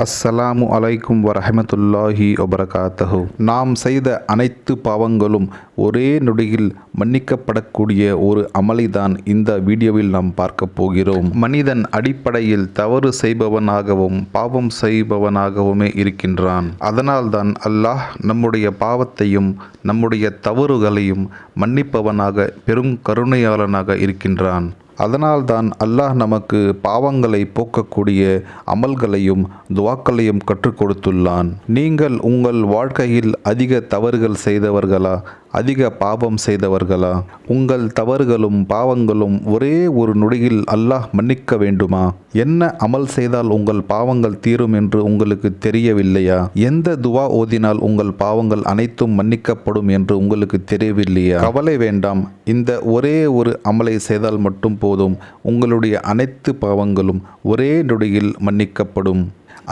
அஸ்ஸலாமு அலைக்கும் வரஹமத்துல்லாஹி வபரகாத்தஹு. நாம் செய்த அனைத்து பாவங்களும் ஒரே நொடியில் மன்னிக்கப்படக்கூடிய ஒரு அமலைதான் இந்த வீடியோவில் நாம் பார்க்க போகிறோம். மனிதன் அடிப்படையில் தவறு செய்பவனாகவும் பாவம் செய்பவனாகவுமே இருக்கின்றான். அதனால்தான் அல்லாஹ் நம்முடைய பாவத்தையும் நம்முடைய தவறுகளையும் மன்னிப்பவனாக பெரும் கருணையாளனாக இருக்கின்றான். அதனால்தான் அல்லாஹ் நமக்கு பாவங்களை போக்கக்கூடிய அமல்களையும் துவாக்களையும் கற்றுக் கொடுத்துள்ளான். நீங்கள் உங்கள் வாழ்க்கையில் அதிக தவறுகள் செய்தவர்களா, அதிக பாவம் செய்தவர்களா? உங்கள் தவறுகளும் பாவங்களும் ஒரே ஒரு நொடியில் அல்லாஹ் மன்னிக்க வேண்டுமா? என்ன அமல் செய்தால் உங்கள் பாவங்கள் தீரும் என்று உங்களுக்கு தெரியவில்லையா? எந்த துவா ஓதினால் உங்கள் பாவங்கள் அனைத்தும் மன்னிக்கப்படும் என்று உங்களுக்கு தெரியவில்லையா? கவலை வேண்டாம். இந்த ஒரே ஒரு அமலை செய்தால் மட்டும் போதும், உங்களுடைய அனைத்து பாவங்களும் ஒரே நொடியில் மன்னிக்கப்படும்.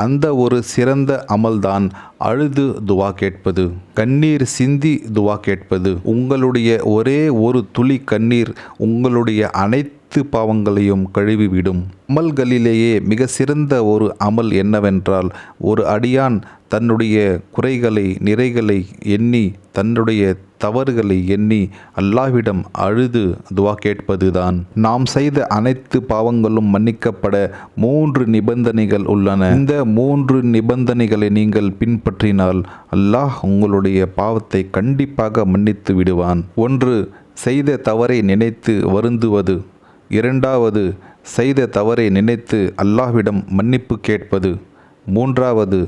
அந்த ஒரு சிறந்த அமல்தான் அழுது துவா கேட்பது, கண்ணீர் சிந்தி துவா கேட்பது. உங்களுடைய ஒரே ஒரு துளி கண்ணீர் உங்களுடைய அனைத்து பாவங்களையும் கழுவிவிடும். அமல்களிலேயே மிக சிறந்த ஒரு அமல் என்னவென்றால், ஒரு அடியான் தன்னுடைய குறைகளை நிறைகளை எண்ணி, தன்னுடைய தவறுகளை எண்ணி அல்லாஹ்விடம் அழுது துவா கேட்பதுதான். நாம் செய்த அனைத்து பாவங்களும் மன்னிக்கப்பட 3 நிபந்தனைகள் உள்ளன. இந்த 3 நிபந்தனைகளை நீங்கள் பின்பற்றினால் அல்லாஹ் உங்களுடைய பாவத்தை கண்டிப்பாக மன்னித்து விடுவான். 1. செய்த தவறை நினைத்து வருந்துவது. 2. செய்த தவறை நினைத்து அல்லாஹ்விடம் மன்னிப்பு கேட்பது. 3.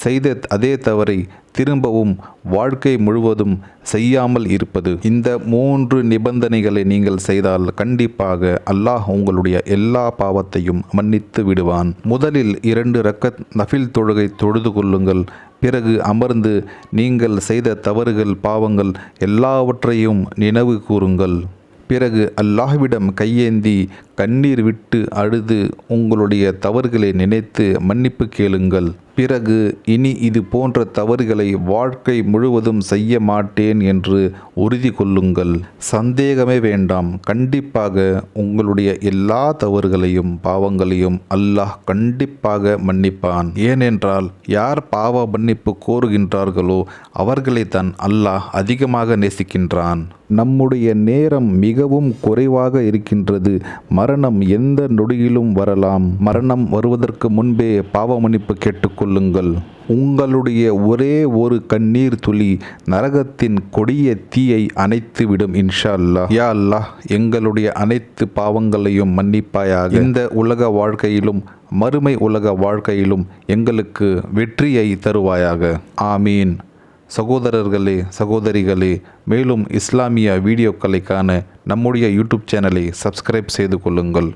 செய்த அதே தவறை திரும்பவும் வாழ்க்கை முழுவதும் செய்யாமல் இருப்பது. இந்த 3 நிபந்தனைகளை நீங்கள் செய்தால் கண்டிப்பாக அல்லாஹ் உங்களுடைய எல்லா பாவத்தையும் மன்னித்து விடுவான். முதலில் 2 ரக்கத் நஃபில் தொழுகை தொழுது கொள்ளுங்கள். பிறகு அமர்ந்து நீங்கள் செய்த தவறுகள் பாவங்கள் எல்லாவற்றையும் நினைவு கூறுங்கள். பிறகு அல்லாஹ்விடம் கையேந்தி கண்ணீர் விட்டு அழுது உங்களுடைய தவறுகளை நினைத்து மன்னிப்பு கேளுங்கள். பிறகு இனி இது போன்ற தவறுகளை வாழ்க்கை முழுவதும் செய்ய மாட்டேன் என்று உறுதி கொள்ளுங்கள். சந்தேகமே வேண்டாம், கண்டிப்பாக உங்களுடைய எல்லா தவறுகளையும் பாவங்களையும் அல்லாஹ் கண்டிப்பாக மன்னிப்பான். ஏனென்றால் யார் பாவ மன்னிப்பு கோருகின்றார்களோ அவர்களைத்தான் அல்லாஹ் அதிகமாக நேசிக்கின்றான். நம்முடைய நேரம் மிகவும் குறைவாக இருக்கின்றது. மரணம் எந்த நொடியிலும் வரலாம். மரணம் வருவதற்கு முன்பே பாவ மன்னிப்பு கேட்டுக்கொள்ளுங்கள். உங்களுடைய ஒரே ஒரு கண்ணீர் துளி நரகத்தின் கொடிய தீயை அணைத்துவிடும் இன்ஷா அல்லாஹ். யா அல்லாஹ், எங்களுடைய அனைத்து பாவங்களையும் மன்னிப்பாயாக. இந்த உலக வாழ்க்கையிலும் மறுமை உலக வாழ்க்கையிலும் எங்களுக்கு வெற்றியை தருவாயாக. ஆமீன். சகோதரர்களே, சகோதரிகளே, மேலும் இஸ்லாமிய வீடியோக்களை காண நம்முடைய யூடியூப் சேனலை சப்ஸ்கிரைப் செய்து கொள்ளுங்கள்.